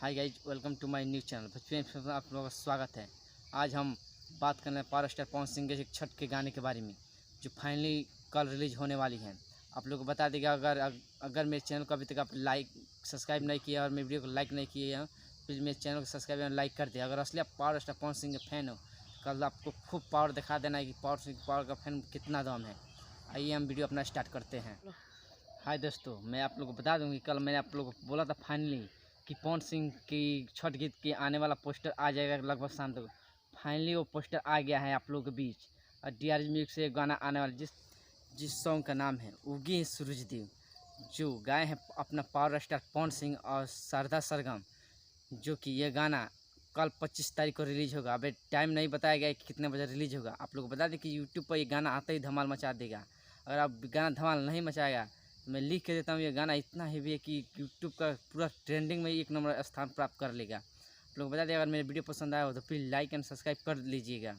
Hi guys, welcome to my new channel. बचपन में आप लोगों का स्वागत है। आज हम बात करने पावर स्टार पवन सिंह के छठ के गाने के बारे में, जो फाइनली कल रिलीज होने वाली है। आप लोगों को बता देगा, अगर मेरे चैनल को अभी तक आप सब्सक्राइब नहीं किया और मेरे वीडियो को लाइक नहीं किए हैं, प्लीज़ मेरे चैनल को सब्सक्राइब और लाइक कर दिया। अगर असली आप पावर स्टार पवन सिंह के फैन हो, कल आपको खूब पावर दिखा देना है कि पावर का फैन कितना दम है। आइए हम वीडियो अपना स्टार्ट करते हैं। हाय दोस्तों, मैं आप लोगों को बता दूं कि कल मैंने आप लोगों को बोला था फाइनली कि पवन सिंह की छठ गीत के आने वाला पोस्टर आ जाएगा लगभग शाम तक। फाइनली वो पोस्टर आ गया है आप लोगों के बीच। और DRJ म्यूजिक से गाना आने वाला जिस सॉन्ग का नाम है उगी सूरजदेव, जो गाए हैं अपना पावर स्टार पवन सिंह और शारदा सरगम। जो कि ये गाना कल 25 तारीख को रिलीज होगा। अभी टाइम नहीं बताया गया कि कितने बजे रिलीज होगा। आप लोग को बता दें कि यूट्यूब पर ये गाना आते ही धमाल मचा देगा। अगर आप गाना धमाल नहीं मचाएगा, मैं लिख के देता हूँ, ये गाना इतना हेवी है कि यूट्यूब का पूरा ट्रेंडिंग में 1 नंबर स्थान प्राप्त कर लेगा। आप लोग बता दें, अगर मेरे वीडियो पसंद आया हो तो प्लीज़ लाइक एंड सब्सक्राइब कर लीजिएगा।